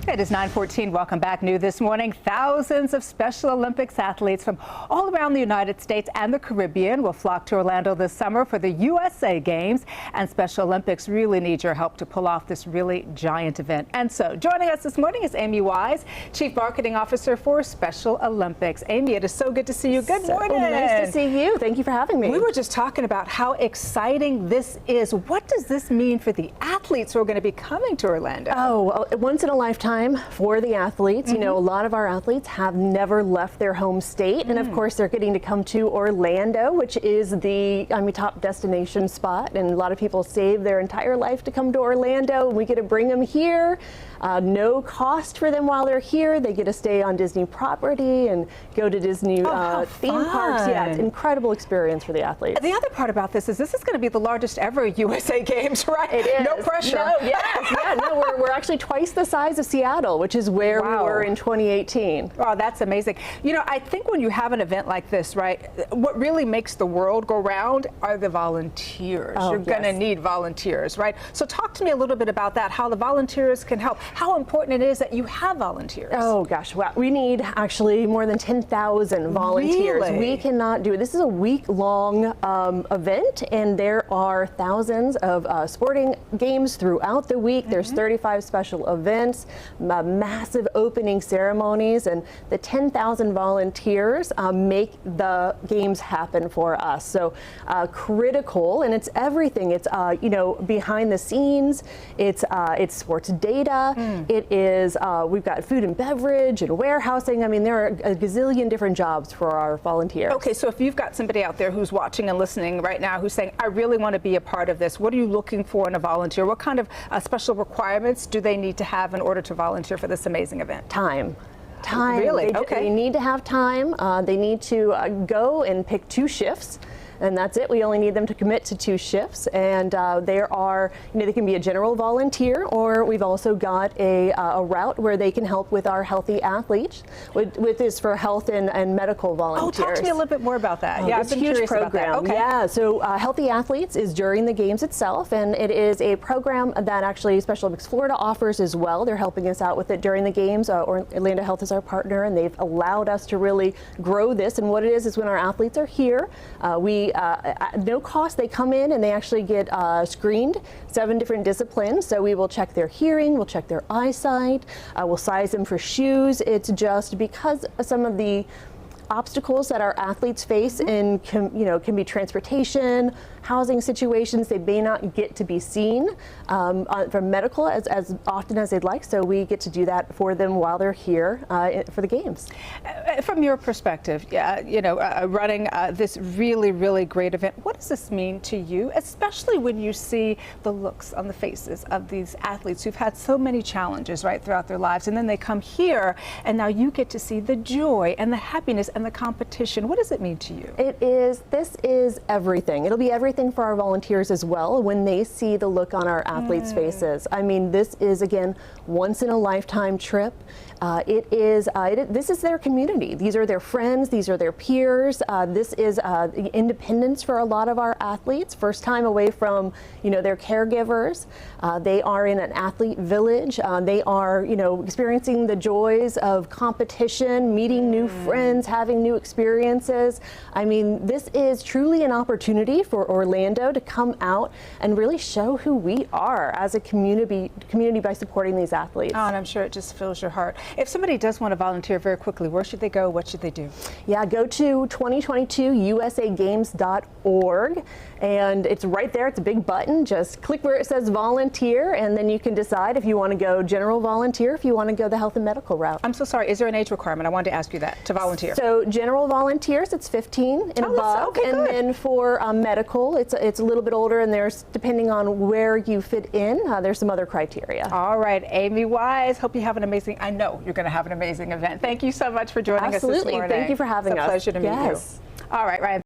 It is 9:14. Welcome back. New this morning, thousands of Special Olympics athletes from all around the United States and the Caribbean will flock to Orlando this summer for the USA Games. And Special Olympics really need your help to pull off this really giant event. And so joining us this morning is Amy Wise, Chief Marketing Officer for Special Olympics. Amy, it is so good to see you. Good morning. Nice to see you. Thank you for having me. We were just talking about how exciting this is. What does this mean for the athletes who are going to be coming to Orlando? Oh, well, once in a lifetime for the athletes. You know, a lot of our athletes have never left their home state, and of course they're getting to come to Orlando, which is the top destination spot, and a lot of people save their entire life to come to Orlando, and we get to bring them here. No cost for them while they're here. They get to stay on Disney property and go to Disney theme parks. Yeah, it's an incredible experience for the athletes. The other part about this is going to be the largest ever USA Games, right? It is. No pressure. No, yes, no, we're actually twice the size of Seattle, which is where we were in 2018. Oh, that's amazing. You know, I think when you have an event like this, right, what really makes the world go round are the volunteers. You're going to need volunteers, right? So talk to me a little bit about that, how the volunteers can help, how important it is that you have volunteers. Oh gosh, well, we need actually more than 10,000 volunteers. Really? We cannot do it. This is a week-long event, and there are thousands of sporting games throughout the week. There's 35 special events, massive opening ceremonies, and the 10,000 volunteers make the games happen for us. So critical, and it's everything. It's you know, behind the scenes. It's sports data. It is we've got food and beverage and warehousing. I mean, there are a gazillion different jobs for our volunteers. Okay, so if you've got somebody out there who's watching and listening right now who's saying, I really want to be a part of this, what are you looking for in a volunteer? What kind of special requirements do they need to have in order to volunteer for this amazing event? Time. Really? They need to have time. They need to go and pick 2 shifts. And that's it. We only need them to commit to 2 shifts. And there are, you know, they can be a general volunteer, or we've also got a route where they can help with our healthy athletes, with this for health and medical volunteers. Oh, talk to me a little bit more about that. Yeah, it's a huge program. Okay. Yeah, so Healthy Athletes is during the games itself, and it is a program that actually Special Olympics Florida offers as well. They're helping us out with it during the games. Orlando Health is our partner, and they've allowed us to really grow this. And what it is when our athletes are here, no cost, they come in and they actually get screened, 7 different disciplines. So we will check their hearing, we'll check their eyesight, we'll size them for shoes. It's just because some of the obstacles that our athletes face in can be transportation, housing situations. They may not get to be seen from medical as often as they'd like, so we get to do that for them while they're here for the games. From your perspective, running this really great event, what does this mean to you, especially when you see the looks on the faces of these athletes who've had so many challenges right throughout their lives, and then they come here and now you get to see the joy and the happiness and the competition? What does it mean to you? This is everything. It'll be everything for our volunteers as well when they see the look on our athletes' faces. I mean, this is, again, once in a lifetime trip. This is their community. These are their friends. These are their peers. This is independence for a lot of our athletes. First time away from, their caregivers. They are in an athlete village. They are, experiencing the joys of competition, meeting new friends, having new experiences. I mean, this is truly an opportunity for Orlando to come out and really show who we are as a community by supporting these athletes. Oh, and I'm sure it just fills your heart. If somebody does want to volunteer very quickly, where should they go? What should they do? Yeah, go to 2022usagames.org, and it's right there. It's a big button. Just click where it says volunteer, and then you can decide if you want to go general volunteer, if you want to go the health and medical route. I'm so sorry. Is there an age requirement? I wanted to ask you that, to volunteer. So general volunteers, it's 15 and above. Okay, and then for medical, it's a little bit older, and there's, depending on where you fit in, there's some other criteria. All right, Amy Wise, hope you have an amazing, I know you're going to have an amazing event. Thank you so much for joining us this morning. Thank you for having us. It's a pleasure to meet you. All right, Ryan.